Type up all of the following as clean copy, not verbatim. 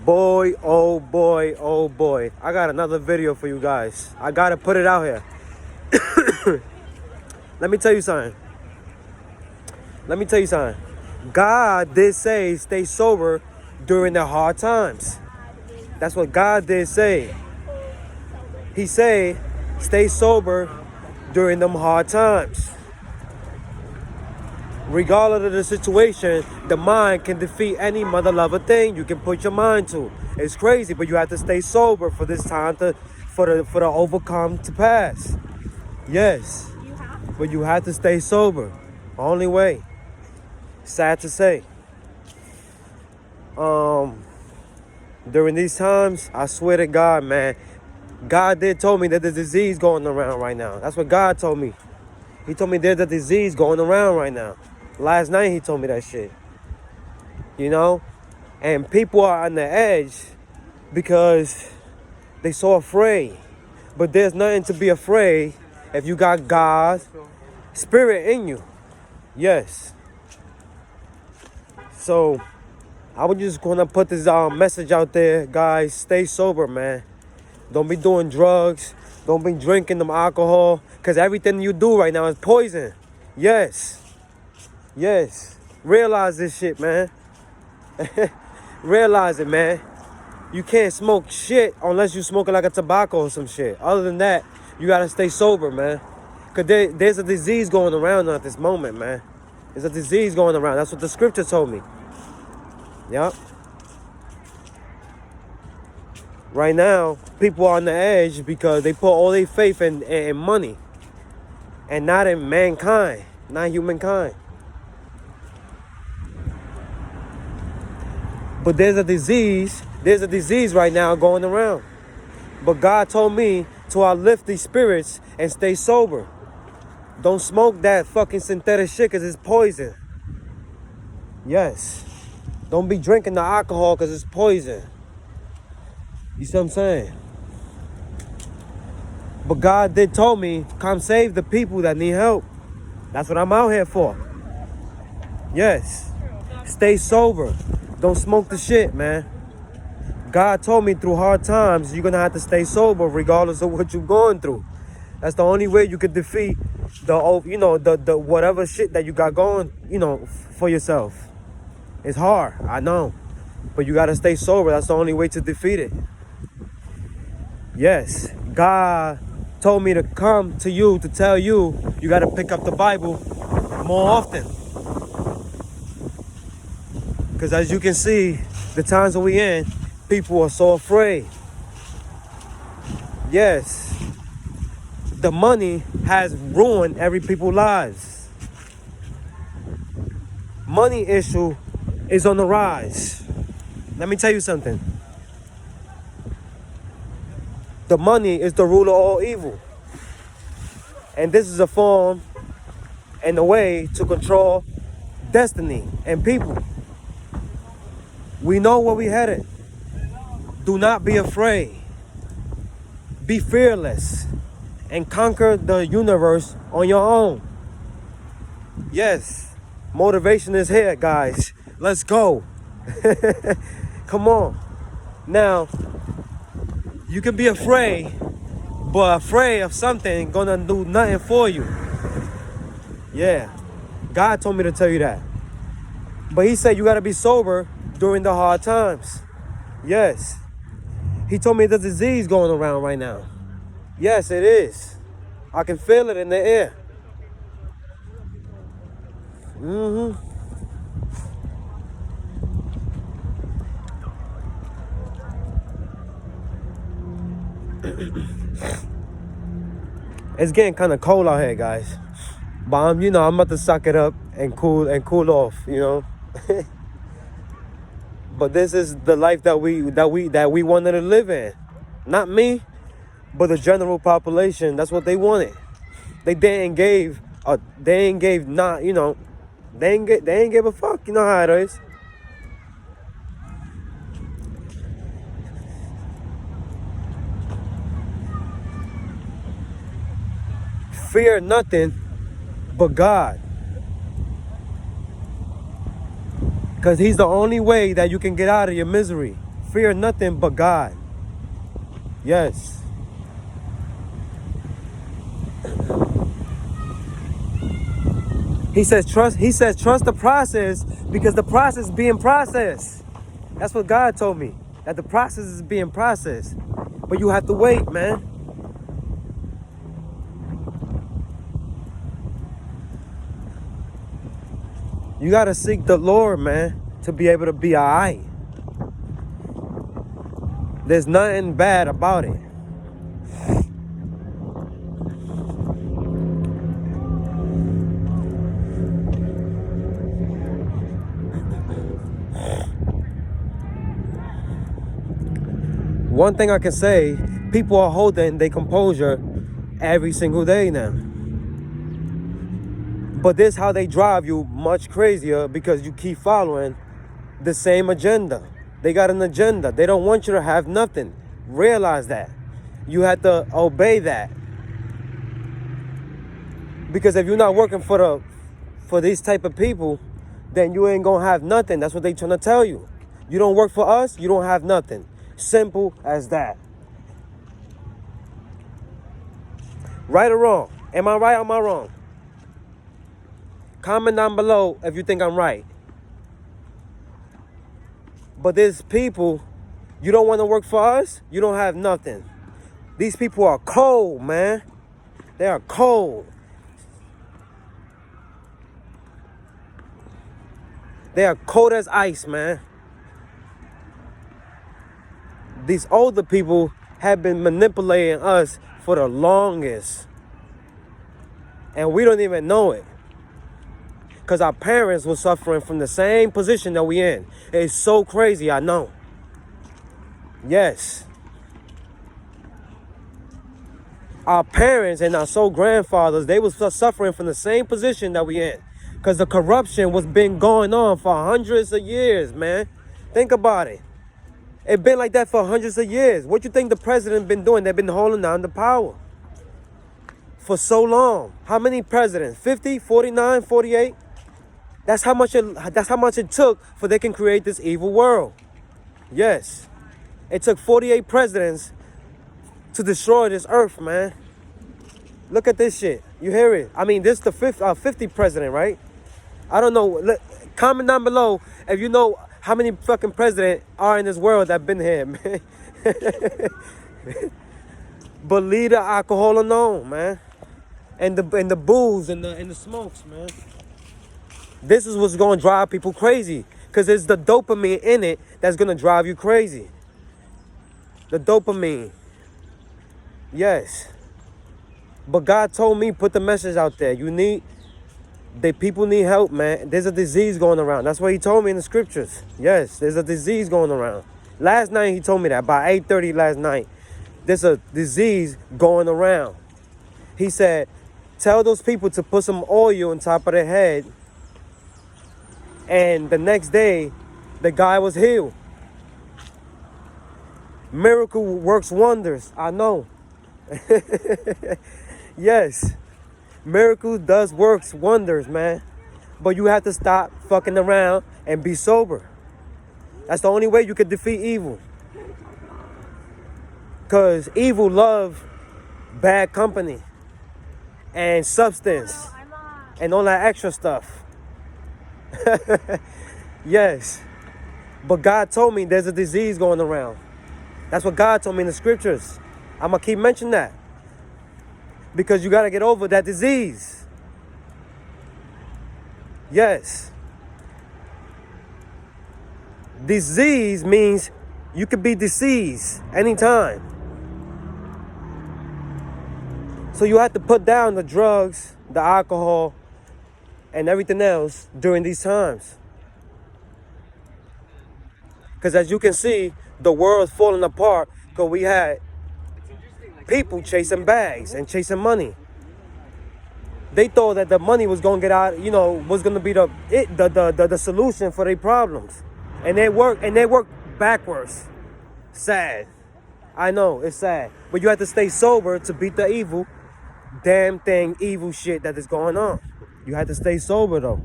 Boy, oh boy, oh boy. I got another video for you guys. I gotta put it out here. Let me tell you something. God did say stay sober during the hard times. That's what God did say. He said stay sober during them hard times. Regardless of the situation, the mind can defeat any mother lover thing you can put your mind to. It's crazy, but you have to stay sober for this time for the overcome to pass. Yes. But you have to stay sober. Only way. Sad to say. During these times, I swear to God, man, God did told me that there's a disease going around right now. That's what God told me. He told me there's a disease going around right now. Last night he told me that shit. You know? And people are on the edge because they so afraid. But there's nothing to be afraid if you got God's spirit in you. Yes. So I was just gonna put this message out there, guys. Stay sober, man. Don't be doing drugs. Don't be drinking them alcohol. Because everything you do right now is poison. Yes. Yes. Realize this shit, man. Realize it, man. You can't smoke shit unless you smoking like a tobacco or some shit. Other than that, you gotta stay sober, man. Because there's a disease going around at this moment, man. There's a disease going around. That's what the scripture told me. Yep. Right now, people are on the edge because they put all their faith in money and not in mankind, not humankind. But there's a disease right now going around. But God told me to uplift these spirits and stay sober. Don't smoke that fucking synthetic shit because it's poison. Yes. Don't be drinking the alcohol because it's poison. You see what I'm saying? But God did told me, come save the people that need help. That's what I'm out here for. Yes. Stay sober. Don't smoke the shit, man. God told me through hard times, you're going to have to stay sober regardless of what you're going through. That's the only way you could defeat the whatever shit that you got going, for yourself. It's hard, I know. But you got to stay sober. That's the only way to defeat it. Yes, God told me to come to you to tell you, you got to pick up the Bible more often. Because as you can see, the times that we in, people are so afraid. Yes, the money has ruined every people's lives. Money issue is on the rise. Let me tell you something. The money is the root of all evil. And this is a form and a way to control destiny and people. We know where we headed. Do not be afraid. Be fearless and conquer the universe on your own. Yes, motivation is here, guys. Let's go. Come on. Now, you can be afraid, but afraid of something gonna do nothing for you. Yeah, God told me to tell you that. But he said you gotta be sober during the hard times. Yes. He told me there's a disease going around right now. Yes, it is. I can feel it in the air. It's getting kind of cold out here, guys. But I'm about to suck it up and cool off, But this is the life that we wanted to live in. Not me, but the general population. That's what they wanted. They ain't give a fuck. You know how it is. Fear nothing but God. Because he's the only way that you can get out of your misery. fear nothing but God. Yes. He says trust the process, because the process is being processed. That's what God told me. That the process is being processed. But you have to wait, man. You gotta seek the Lord, man, to be able to be alright. There's nothing bad about it. One thing I can say, people are holding their composure every single day now. But this how they drive you much crazier, because you keep following the same agenda. They got an agenda. They don't want you to have nothing. Realize that. You have to obey that. Because if you're not working for these type of people, then you ain't gonna have nothing. That's what they trying to tell you. You don't work for us, you don't have nothing. Simple as that. Right or wrong? Am I right or am I wrong? Comment down below if you think I'm right. But there's people, you don't want to work for us, you don't have nothing. These people are cold, man. They are cold. They are cold as ice, man. These older people have been manipulating us for the longest. And we don't even know it. Because our parents were suffering from the same position that we in. It's so crazy, I know. Yes. Our parents and our soul grandfathers, they was suffering from the same position that we in. Because the corruption was been going on for hundreds of years, man. Think about it. It's been like that for hundreds of years. What you think the president been doing? They've been holding down the power for so long. How many presidents? 50, 49, 48? That's how much it took for they can create this evil world. Yes. It took 48 presidents to destroy this earth, man. Look at this shit. You hear it? I mean, this is the 50 president, right? I don't know. Comment down below if you know how many fucking presidents are in this world that been here, man. But leave the alcohol alone, man. And the booze and the smokes, man. This is what's gonna drive people crazy. Because it's the dopamine in it that's gonna drive you crazy. The dopamine. Yes. But God told me, put the message out there. People need help, man. There's a disease going around. That's what he told me in the scriptures. Yes, there's a disease going around. Last night he told me that, by 8:30 last night. There's a disease going around. He said, tell those people to put some oil on top of their head. And the next day, the guy was healed. Miracle works wonders, I know. Yes. Miracle does works wonders, man. But you have to stop fucking around and be sober. That's the only way you can defeat evil. Because evil love bad company and substance and all that extra stuff. Yes. But God told me there's a disease going around. That's what God told me in the scriptures. I'm going to keep mentioning that. Because you got to get over that disease. Yes. Disease means you could be diseased anytime. So you have to put down the drugs, the alcohol, and everything else during these times. Because as you can see, the world's falling apart because we had people chasing bags and chasing money. They thought that the money was going to get out, was going to be the solution for their problems. And they work backwards. Sad. I know, it's sad. But you have to stay sober to beat the evil shit that is going on. You have to stay sober though.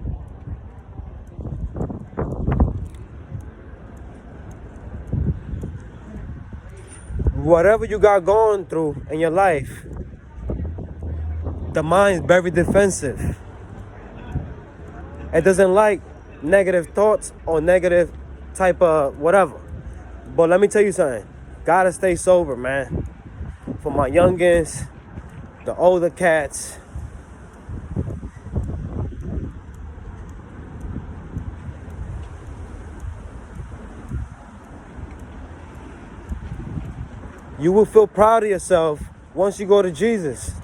Whatever you got going through in your life, the mind is very defensive. It doesn't like negative thoughts or negative type of whatever. But let me tell you something. Gotta stay sober, man. For my youngins, the older cats. You will feel proud of yourself once you go to Jesus.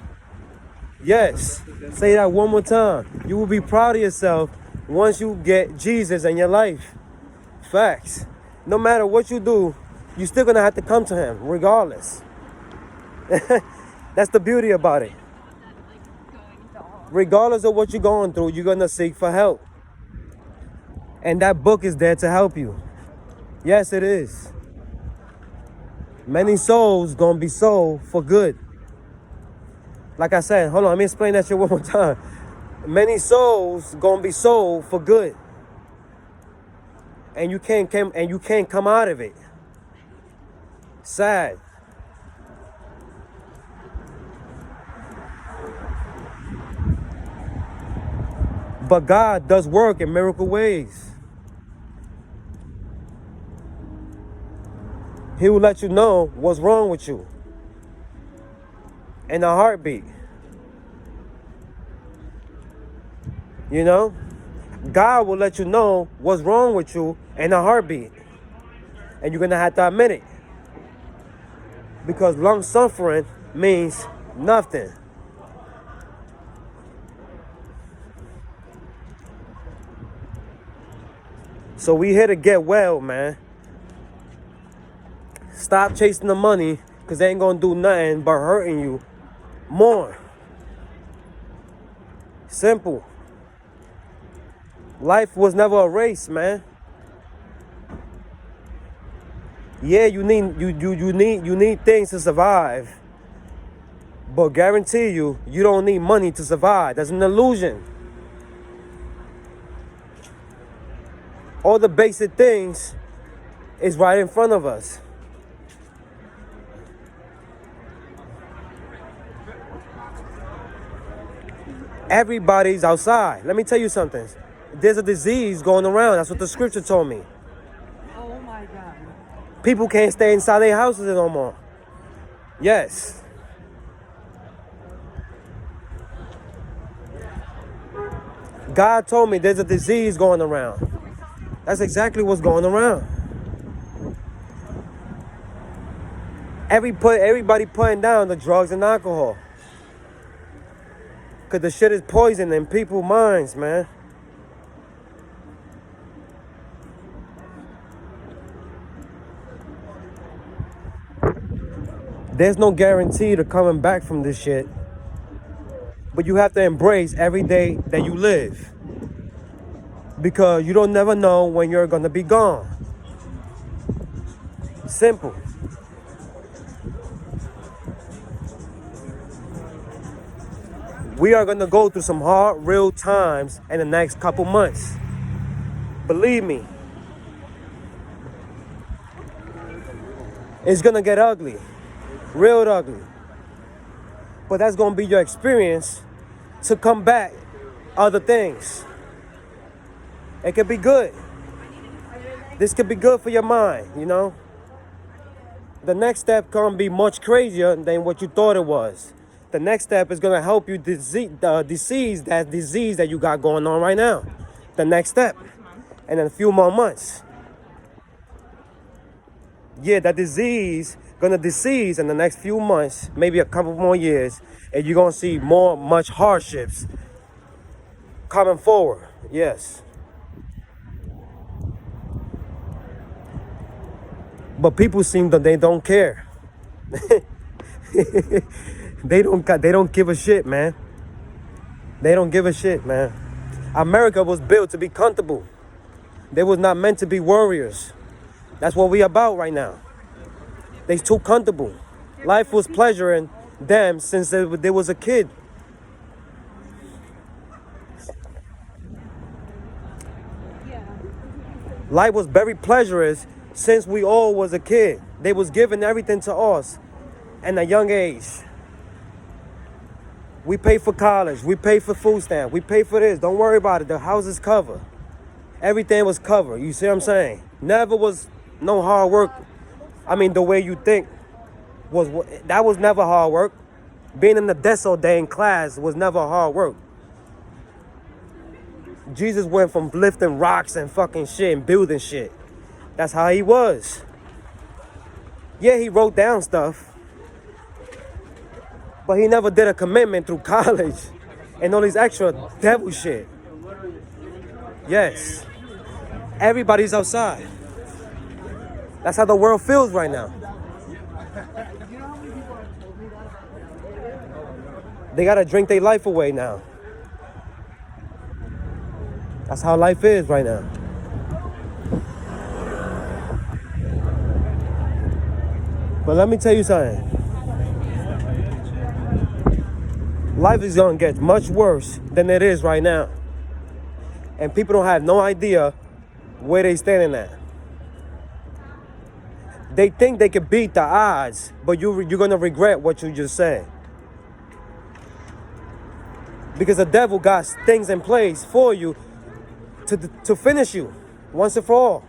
Yes. Say that one more time. You will be proud of yourself once you get Jesus in your life. Facts. No matter what you do, you're still gonna have to come to him regardless. That's the beauty about it. Regardless of what you're going through, you're gonna seek for help. And that book is there to help you. Yes, it is. Many souls gonna be sold for good. Like I said, hold on, let me explain that shit one more time. Many souls gonna be sold for good. And you can't come out of it. Sad. But God does work in miracle ways. He will let you know what's wrong with you in a heartbeat. You know? God will let you know what's wrong with you in a heartbeat. And you're going to have to admit it. Because long suffering means nothing. So we here to get well, man. Stop chasing the money, because they ain't going to do nothing but hurting you more. Simple. Life was never a race, man. Yeah, you need things to survive. But guarantee you don't need money to survive. That's an illusion. All the basic things is right in front of us. Everybody's outside. Let me tell you something. There's a disease going around. That's what the scripture told me. Oh my God. People can't stay inside their houses no more. Yes. God told me there's a disease going around. That's exactly what's going around. Everybody putting down the drugs and alcohol. Because the shit is poison in people's minds, man. There's no guarantee to coming back from this shit. But you have to embrace every day that you live. Because you don't never know when you're gonna be gone. Simple. We are gonna go through some hard, real times in the next couple months. Believe me. It's gonna get ugly. Real ugly. But that's gonna be your experience to combat other things. It could be good. This could be good for your mind, you know? The next step can be much crazier than what you thought it was. The next step is gonna help you disease that disease that you got going on right now. The next step. And in a few more months. Yeah, that disease gonna disease in the next few months, maybe a couple more years, and you're gonna see much hardships coming forward. Yes. But people seem that they don't care. They don't give a shit, man. They don't give a shit, man. America was built to be comfortable. They was not meant to be warriors. That's what we about right now. They too comfortable. Life was pleasuring them since they was a kid. Life was very pleasurous since we all was a kid. They was giving everything to us at a young age. We pay for college. We pay for food stamp. We pay for this. Don't worry about it. The house is covered. Everything was covered. You see what I'm saying? Never was no hard work. I mean, the way you think that was never hard work. Being in the desk all day in class was never hard work. Jesus went from lifting rocks and fucking shit and building shit. That's how he was. Yeah, he wrote down stuff, but he never did a commitment through college and all these extra devil shit. Yes. Everybody's outside. That's how the world feels right now. They gotta drink their life away now. That's how life is right now. But let me tell you something. Life is gonna get much worse than it is right now. And people don't have no idea where they standing at. They think they can beat the odds, but you're gonna regret what you just said. Because the devil got things in place for you to finish you once and for all.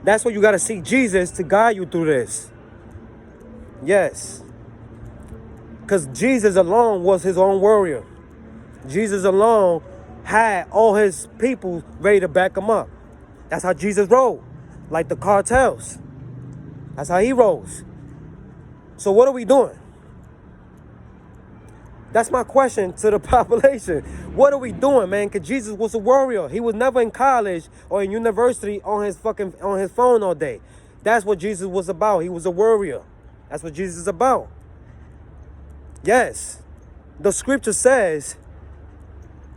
That's why you gotta seek Jesus to guide you through this. Yes. Because Jesus alone was his own warrior. Jesus alone had all his people ready to back him up. That's how Jesus rolled. Like the cartels. That's how he rolls. So what are we doing? That's my question to the population. What are we doing, man? Because Jesus was a warrior. He was never in college or in university on his phone all day. That's what Jesus was about. He was a warrior. That's what Jesus is about. Yes. The scripture says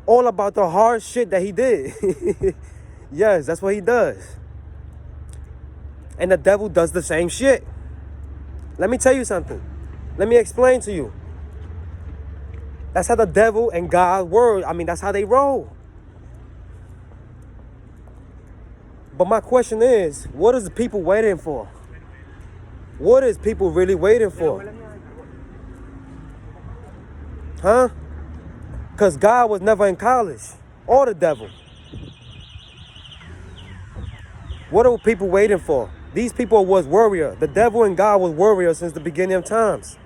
all about the hard shit that he did. Yes, that's what he does. And the devil does the same shit. Let me tell you something. Let me explain to you. That's how the devil and God's word, that's how they roll. But my question is, what is the people waiting for? What is people really waiting for? Huh? Because God was never in college. Or the devil. What are people waiting for? These people was warrior. The devil and God was warrior since the beginning of times.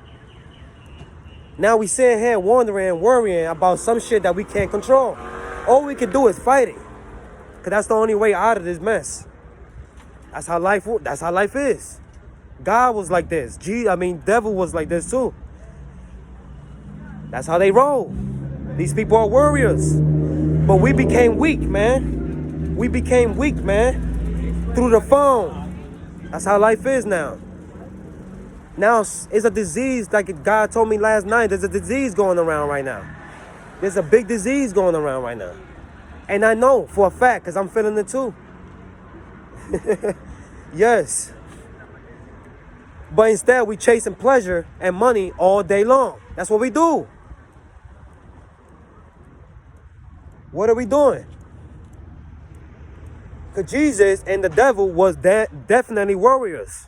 Now we sitting here wondering and worrying about some shit that we can't control. All we can do is fight it. Because that's the only way out of this mess. That's how life is. God was like this. Devil was like this too. That's how they roll. These people are warriors. But we became weak, man. We became weak, man. Through the phone. That's how life is now. Now it's a disease, like God told me last night. There's a disease going around right now. There's a big disease going around right now. And I know for a fact, because I'm feeling it too. Yes. But instead, we chasing pleasure and money all day long. That's what we do. What are we doing? Because Jesus and the devil was definitely warriors.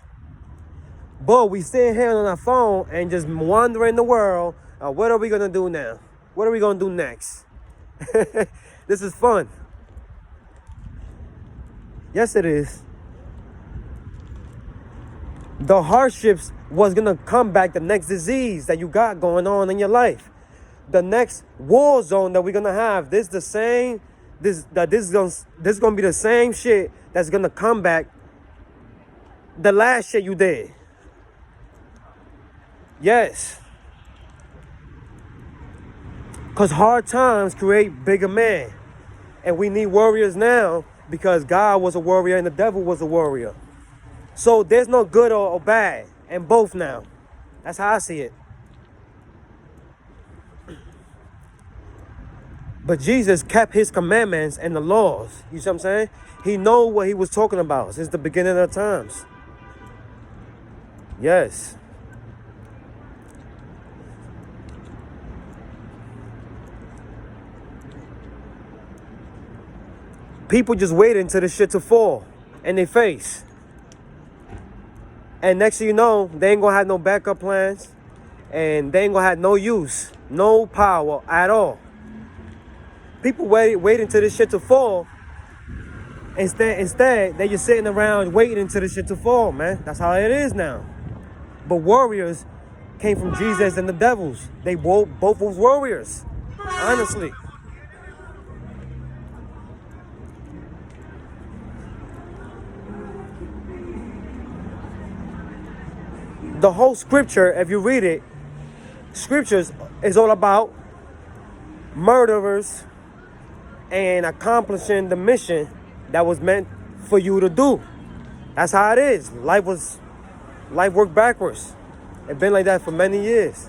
But we sitting here on our phone and just wandering the world. What are we going to do now? What are we going to do next? This is fun. Yes, it is. The hardships was going to come back. The next disease that you got going on in your life. The next war zone that we're going to have. This is going to be the same shit that's going to come back. The last shit you did. Yes. Because hard times create bigger men. And we need warriors now because God was a warrior and the devil was a warrior. So there's no good or bad in both now. That's how I see it. But Jesus kept his commandments and the laws. You see what I'm saying? He knew what he was talking about since the beginning of times. Yes. People just waiting until the shit to fall in their face. And next thing you know, they ain't gonna have no backup plans. And they ain't gonna have no use, no power at all. People wait until this shit to fall. Instead, they just sitting around waiting until this shit to fall, man. That's how it is now. But warriors came from Jesus and the devils. They both was warriors, honestly. The whole scripture, if you read it, scriptures is all about murderers and accomplishing the mission that was meant for you to do. That's how it is. Life worked backwards. It's been like that for many years.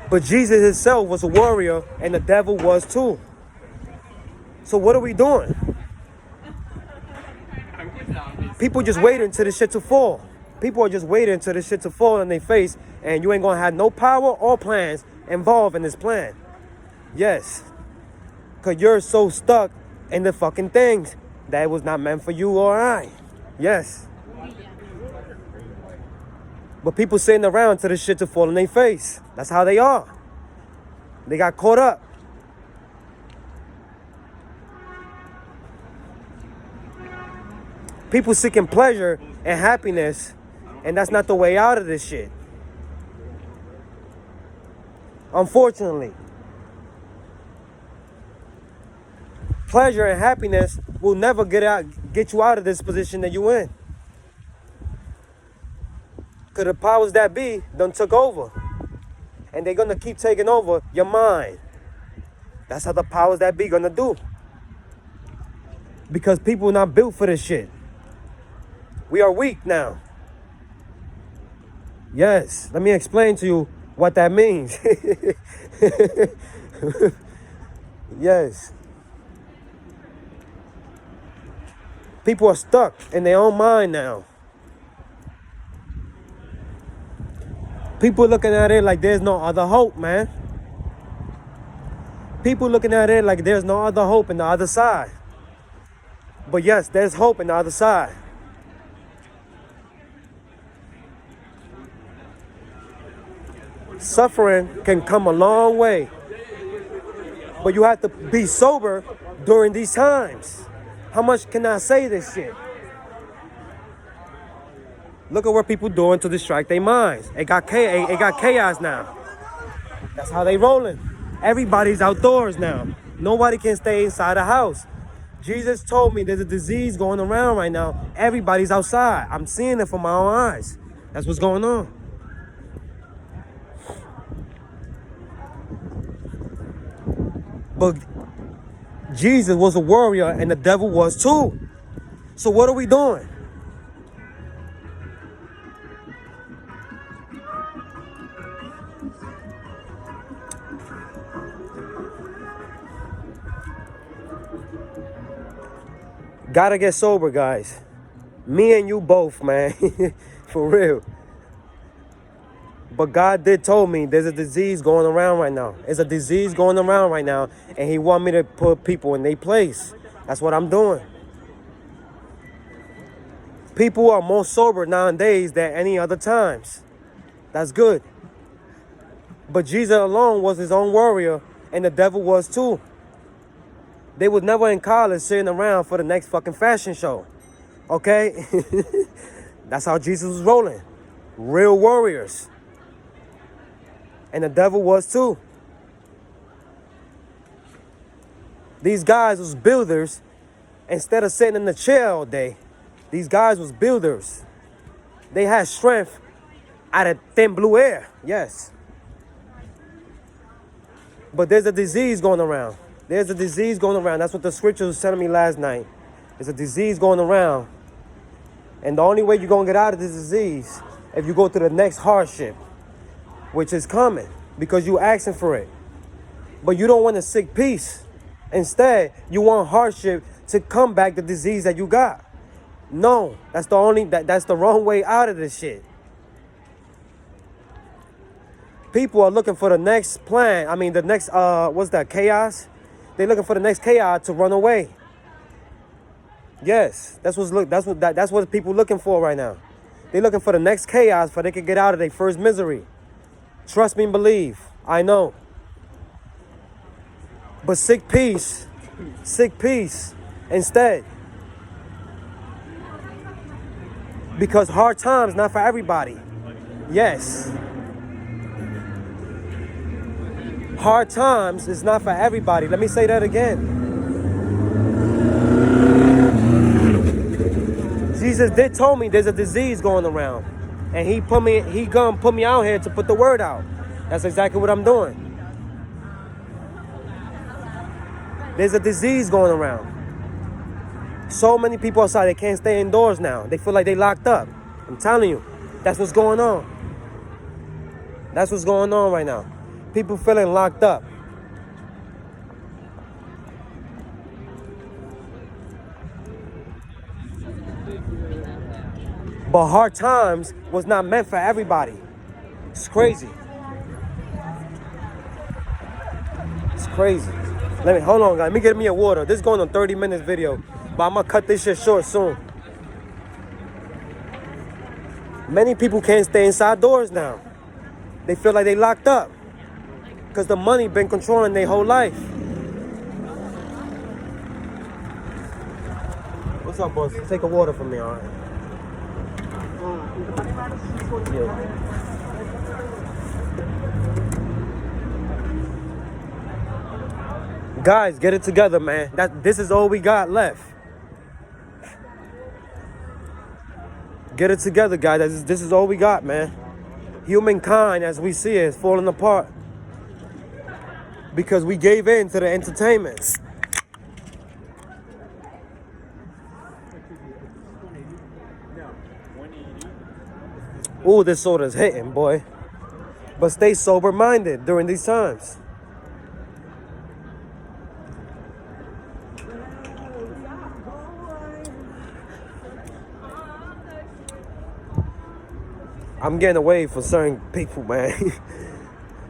But Jesus himself was a warrior and the devil was too. So what are we doing? People just waiting until the shit to fall. People are just waiting until the shit to fall in their face, and you ain't gonna have no power or plans involved in this plan. Yes. Cause you're so stuck in the fucking things that was not meant for you or I. Yes. But people sitting around till the shit to fall in their face. That's how they are. They got caught up. People seeking pleasure and happiness, and that's not the way out of this shit. Unfortunately. Pleasure and happiness will never get you out of this position that you in. Because the powers that be done took over. And they're going to keep taking over your mind. That's how the powers that be going to do. Because people are not built for this shit. We are weak now. Yes, let me explain to you what that means. Yes. People are stuck in their own mind now. People looking at it like there's no other hope, man. People looking at it like there's no other hope in the other side. But yes, there's hope in the other side. Suffering can come a long way. But you have to be sober during these times. How much can I say this shit? Look at what people doing to distract their minds. It got chaos now. That's how they rolling. Everybody's outdoors now. Nobody can stay inside the house. Jesus told me there's a disease going around right now. Everybody's outside. I'm seeing it from my own eyes. That's what's going on. But Jesus was a warrior and the devil was too. So what are we doing? Gotta get sober, guys. Me and you both, man. For real. But God did told me there's a disease going around right now. There's a disease going around right now. And he want me to put people in their place. That's what I'm doing. People are more sober nowadays than any other times. That's good. But Jesus alone was his own warrior. And the devil was too. They was never in college sitting around for the next fucking fashion show. Okay? That's how Jesus was rolling. Real warriors. And the devil was too. These guys was builders. Instead of sitting in the chair all day, these guys was builders. They had strength out of thin blue air. Yes. But there's a disease going around. There's a disease going around. That's what the scripture was telling me last night. There's a disease going around. And the only way you're going to get out of this disease if you go to the next hardship, which is coming because you're asking for it. But you don't want to seek peace. Instead, you want hardship to combat the disease that you got. No, that's the wrong way out of this shit. People are looking for the next plan. I mean, the next what's that? Chaos. They're looking for the next chaos to run away. Yes, that's what people looking for right now. They're looking for the next chaos for they can get out of their first misery. Trust me and believe. I know. But seek peace instead. Because hard times not for everybody. Yes. Hard times is not for everybody. Let me say that again. Jesus did told me there's a disease going around. And he gonna put me out here to put the word out. That's exactly what I'm doing. There's a disease going around. So many people outside, they can't stay indoors now. They feel like they locked up. I'm telling you, that's what's going on. That's what's going on right now. People feeling locked up. But hard times was not meant for everybody. It's crazy. It's crazy. Hold on, guys. Let me get me a water. This is going on 30 minutes video, but I'm gonna cut this shit short soon. Many people can't stay inside doors now. They feel like they locked up because the money been controlling their whole life. What's up, boss? Take a water from me, all right? Yeah. Guys, get it together, man. This is all we got left. Get it together, guys. This is all we got, man. Humankind, as we see it, is falling apart because we gave in to the entertainment. Ooh, this soda's hitting, boy. But stay sober-minded during these times. I'm getting away from certain people, man.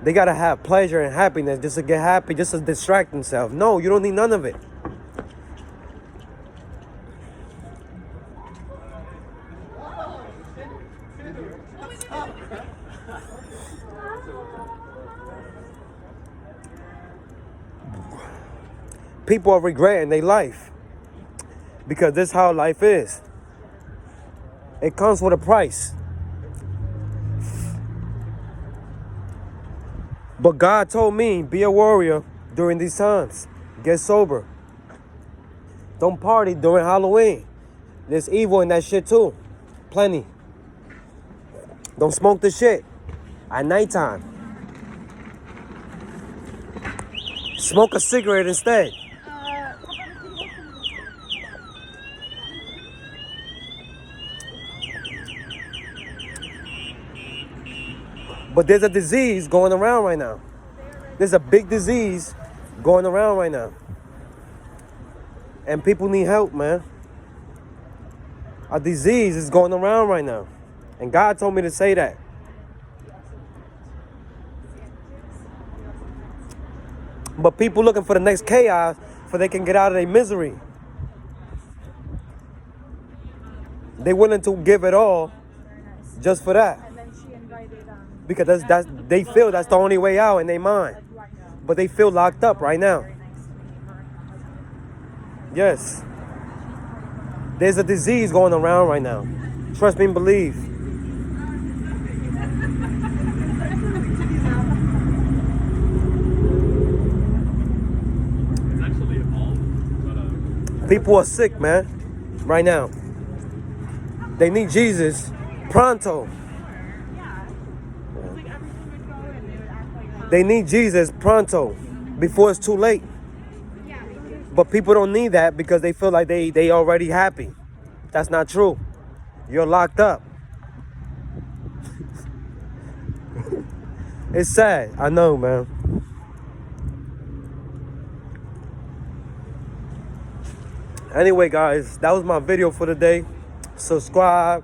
They gotta have pleasure and happiness just to get happy, just to distract themselves. No, you don't need none of it. People are regretting their life because this is how life is. It comes with a price. But God told me, be a warrior during these times. Get sober. Don't party during Halloween. There's evil in that shit too. Plenty. Don't smoke the shit at nighttime. Smoke a cigarette instead. But there's a disease going around right now. There's a big disease going around right now. And people need help, man. A disease is going around right now. And God told me to say that. But people looking for the next chaos so they can get out of their misery. They willing to give it all just for that. Because they feel that's the only way out in their mind. But they feel locked up right now. Yes. There's a disease going around right now. Trust me and believe. People are sick, man, right now. They need Jesus pronto. They need Jesus pronto, before it's too late. But people don't need that because they feel like they already happy. That's not true. You're locked up. It's sad. I know, man. Anyway, guys, that was my video for today. Subscribe.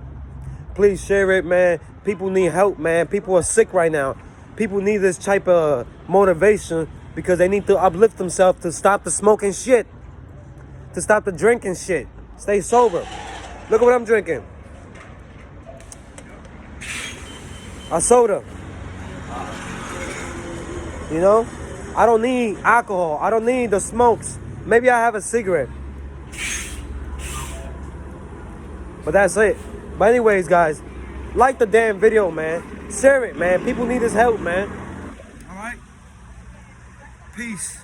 Please share it, man. People need help, man. People are sick right now. people need this type of motivation because they need to uplift themselves to stop the smoking shit, to stop the drinking shit, stay sober. Look at what I'm drinking. A soda. You know? I don't need alcohol. I don't need the smokes. Maybe I have a cigarette. But that's it. But anyways, guys, like the damn video, man. Share it, man. People need this help, man. All right? Peace.